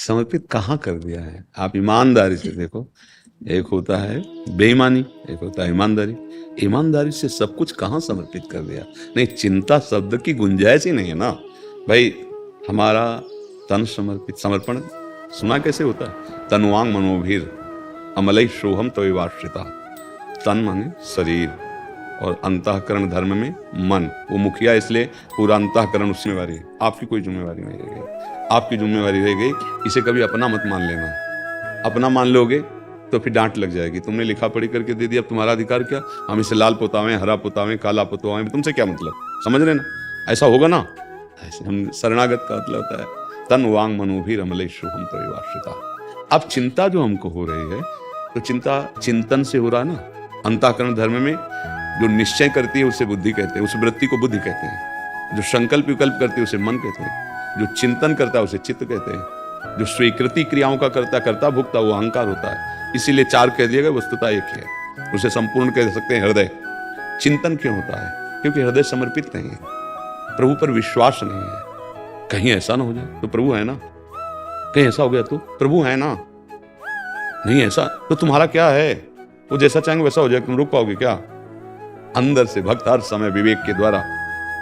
समर्पित कहाँ कर दिया है? आप ईमानदारी से देखो, एक होता है बेईमानी, एक होता है ईमानदारी। ईमानदारी से सब कुछ कहाँ समर्पित कर दिया? नहीं, चिंता शब्द की गुंजाइश ही नहीं है ना भाई। हमारा तन समर्पित, समर्पण सुना कैसे होता है? तनुवांग मनोभीर अमलई सोहम तविवाश्रिता। तन माने शरीर और अंतःकरण धर्म में मन। वो मुखिया इसलिए पूरा अंतःकरण उसकी जिम्मेवारी है, आपकी कोई जिम्मेवारी नहीं रह गई। आपकी जिम्मेवारी रह गई, इसे कभी अपना मत मान लेना। अपना मान लोगे तो फिर डांट लग जाएगी, तुमने लिखा पढ़ी करके दे दिया, अब तुम्हारा अधिकार क्या? हम इसे लाल पोतावें, हरा पोतावें, काला पोतावें, तुमसे क्या मतलब? समझ रहे ना? ऐसा होगा ना? ऐसे हम शरणागत का मतलब होता है तन वांग मनोभीर अमलेशु हम तविवाश्रिता। अब चिंता जो हमको हो रही है, तो चिंता चिंतन से हो रहा है ना। अंतःकरण धर्म में जो निश्चय करती है उसे बुद्धि कहते हैं, उस वृत्ति को बुद्धि कहते हैं। जो संकल्प विकल्प करती है उसे मन कहते हैं। जो चिंतन करता है उसे चित्त कहते हैं। जो स्वीकृति क्रियाओं का करता भुगता वो अहंकार होता है। इसीलिए चार कह दिया गया, वस्तुता एक है। उसे संपूर्ण कह सकते हैं हृदय। चिंतन क्यों होता है? क्योंकि हृदय समर्पित नहीं है, प्रभु पर विश्वास नहीं है। कहीं ऐसा ना हो जाए तो प्रभु है ना, कहीं ऐसा हो गया तो प्रभु है ना, नहीं ऐसा तो तुम्हारा क्या है? वो जैसा चाहेंगे वैसा हो जाए, तुम रुक पाओगे क्या? अंदर से भक्त हर समय विवेक के द्वारा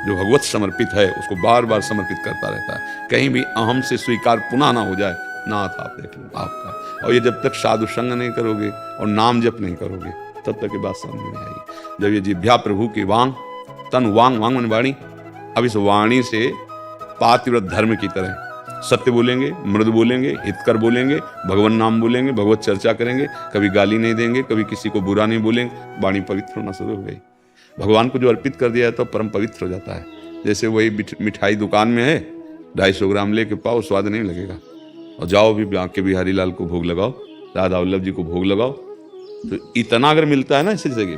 जो भगवत समर्पित है उसको बार बार समर्पित करता रहता है। कहीं भी अहम से स्वीकार पुनः ना हो जाए, नाथ आप देख लो आपका। और ये जब तक साधु संग नहीं करोगे और नाम जप नहीं करोगे तब तक ये बात समझ में नहीं आएगी। जब ये जिभ्या प्रभु की वांग, तन वांग, वांग मन वाणी, अब इस वाणी से पातिव्रत धर्म की तरह सत्य बोलेंगे, मृदु बोलेंगे, हितकर बोलेंगे, भगवान नाम बोलेंगे, भगवत चर्चा करेंगे, कभी गाली नहीं देंगे, कभी किसी को बुरा नहीं बोलेंगे। वाणी पवित्र होना शुरू हो गई। भगवान को जो अर्पित कर दिया है तो परम पवित्र हो जाता है। जैसे वही मिठाई दुकान में है, 250 ग्राम लेके पाओ, स्वाद नहीं लगेगा। और जाओ भी बांके बिहारी लाल को भोग लगाओ, राधा वल्लभ जी को भोग लगाओ, तो इतना अगर मिलता है ना, इसी जगह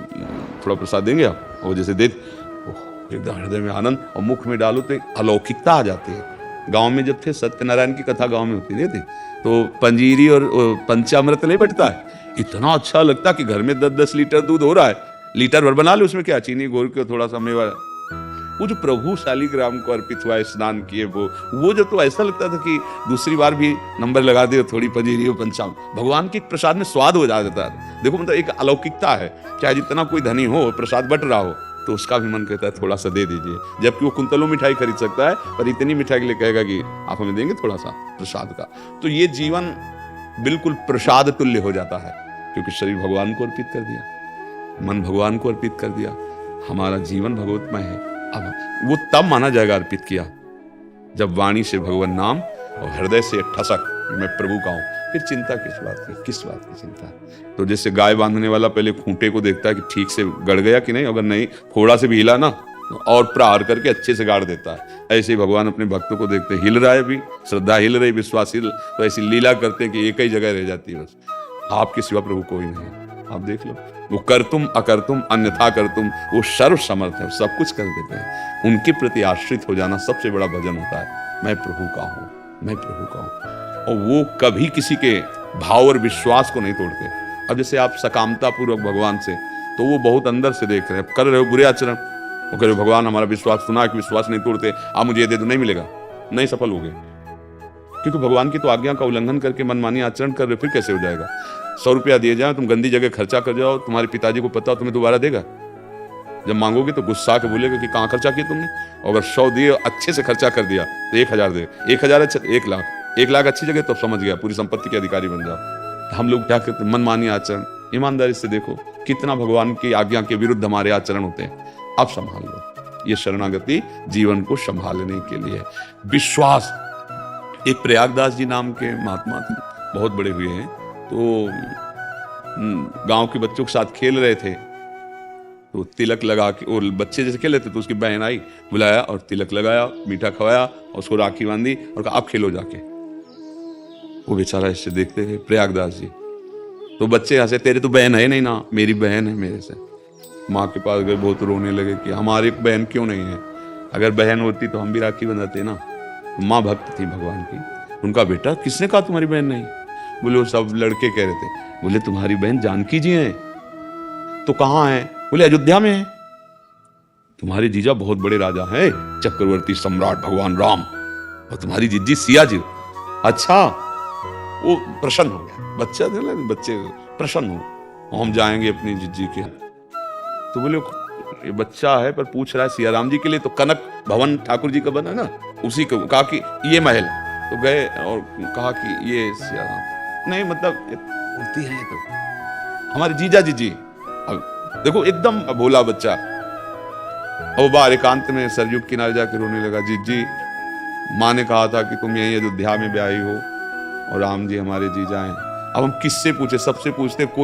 थोड़ा प्रसाद देंगे आप, और जैसे दे एकदम हृदय में आनंद, और मुख में डालो तो अलौकिकता आ जाती है। गांव में जब थे, सत्यनारायण की कथा गांव में होती नहीं थी, तो पंजीरी और पंचामृत नहीं बटता है, इतना अच्छा लगता कि घर में 10-10 लीटर दूध हो रहा है, लीटर भर बना लो, उसमें क्या चीनी घोर के थोड़ा सा मेवा। वो जो प्रभु शालिग्राम को अर्पित हुआ है, स्नान किए, वो जो तो ऐसा लगता था कि दूसरी बार भी नंबर लगा दे, थोड़ी पंजीरी और पंचाम, भगवान के प्रसाद में स्वाद हो जाता है। देखो मतलब एक अलौकिकता है। चाहे जितना कोई धनी हो, प्रसाद बट रहा हो, तो उसका भी मन कहता है थोड़ा सा दे दीजिए, जबकि वो कुंतलों मिठाई खरीद सकता है, पर इतनी मिठाई के लिए कहेगा कि आप हमें देंगे थोड़ा सा प्रसाद का। तो ये जीवन बिल्कुल प्रसाद तुल्य हो जाता है, क्योंकि शरीर भगवान को अर्पित कर दिया, मन भगवान को अर्पित कर दिया, हमारा जीवन भगवतमय है। अब वो तब माना जाएगा अर्पित किया जब वाणी से भगवान नाम और हृदय से ठसक मैं प्रभु का हूं। फिर चिंता किस बात की? किस बात की चिंता? तो जैसे गाय बांधने वाला पहले खूंटे को देखता है कि ठीक से गड़ गया कि नहीं, अगर नहीं थोड़ा से भी हिला ना तो और प्रहार करके अच्छे से गाड़ देता है। ऐसे ही भगवान अपने भक्तों को देखते, हिल रहा है भी, श्रद्धा हिल रही, विश्वास हिल, तो ऐसी लीला करते हैं कि एक ही जगह रह जाती है बस। आपके सिवा प्रभु कोई नहीं। आप देख लो, वो कर तुम अकर तुम अन्यथा कर तुम, वो सर्व समर्थ है, सब कुछ कर देते हैं। उनके प्रति आश्रित हो जाना सबसे बड़ा भजन होता है, मैं प्रभु का हूँ, मैं प्रभु का हूँ। और वो कभी किसी के भाव और विश्वास को नहीं तोड़ते। अब जैसे आप सकामता पूर्वक भगवान से, तो वो बहुत अंदर से देख रहे हैं, कर रहे हो बुरे आचरण, वो कह रहे हो भगवान हमारा विश्वास सुना कि विश्वास नहीं तोड़ते, आप मुझे ये दे दो, नहीं मिलेगा, नहीं सफल हो गए, क्योंकि भगवान की तो आज्ञा का उल्लंघन करके मनमानी आचरण कर रहे, फिर कैसे हो जाएगा? 100 रुपया दिए जाए, तुम गंदी जगह खर्चा कर जाओ, तुम्हारे पिताजी को पता हो, तुम्हें दोबारा देगा? जब मांगोगे तो गुस्सा के बोलेगा कि कहाँ खर्चा किया तुमने। और अगर 100 दिए, अच्छे से खर्चा कर दिया, तो 1000 दे, 1000 अच्छा, 1 लाख, 1 लाख अच्छी जगह, तो समझ गया पूरी संपत्ति के अधिकारी बन जाओ। हम लोग क्या करते हैं? मनमानी आचरण। ईमानदारी से देखो कितना भगवान की आज्ञा के विरुद्ध हमारे आचरण होते हैं। अब संभाल लो, ये शरणागति जीवन को संभालने के लिए विश्वास। एक प्रयागदास जी नाम के महात्मा थे, बहुत बड़े हुए हैं, तो गांव के बच्चों के साथ खेल रहे थे, तो तिलक लगा के, और बच्चे जैसे खेल रहे थे, तो उसकी बहन आई, बुलाया और तिलक लगाया, मीठा खवाया और उसको राखी बांधी और कहा आप खेलो जाके। वो बेचारा इससे देखते थे प्रयागदास जी, तो बच्चे हंसे, तेरे तो बहन है नहीं ना। मेरी बहन है मेरे से। माँ के पास गए, बहुत रोने लगे कि हमारी बहन क्यों नहीं है, अगर बहन होती तो हम भी राखी बंधाते ना। माँ भक्त थी भगवान की, उनका बेटा किसने कहा तुम्हारी बहन नहीं? बोले वो सब लड़के कह रहे थे। बोले तुम्हारी बहन जानकी जी हैं? तो कहाँ है? बोले अयोध्या में है। तुम्हारे जीजा बहुत बड़े राजा हैं, चक्रवर्ती सम्राट भगवान राम, और तुम्हारी जीजी सिया जी। अच्छा, वो प्रसन्न हो गया, बच्चा थे ना, बच्चे प्रसन्न हो, हम जाएंगे अपनी जिज्जी के। तो बोले ये बच्चा है पर पूछ रहा है सिया राम जी के लिए, तो कनक भवन ठाकुर जी का बना ना, उसी को कहा कि ये महल। तो गए और कहा कि ये सिया राम नहीं, मतलब बोलती है तो हमारे जीजा जी। अब देखो एकदम भोला बच्चा। अब बाहर एकांत में सरयू किनारे जाके रोने लगा, जीजी माँ ने कहा था कि तुम यहीं अयोध्या में ब्याही हो और राम जी हमारे जीजा हैं। अब हम किससे पूछे, सबसे पूछते, कोई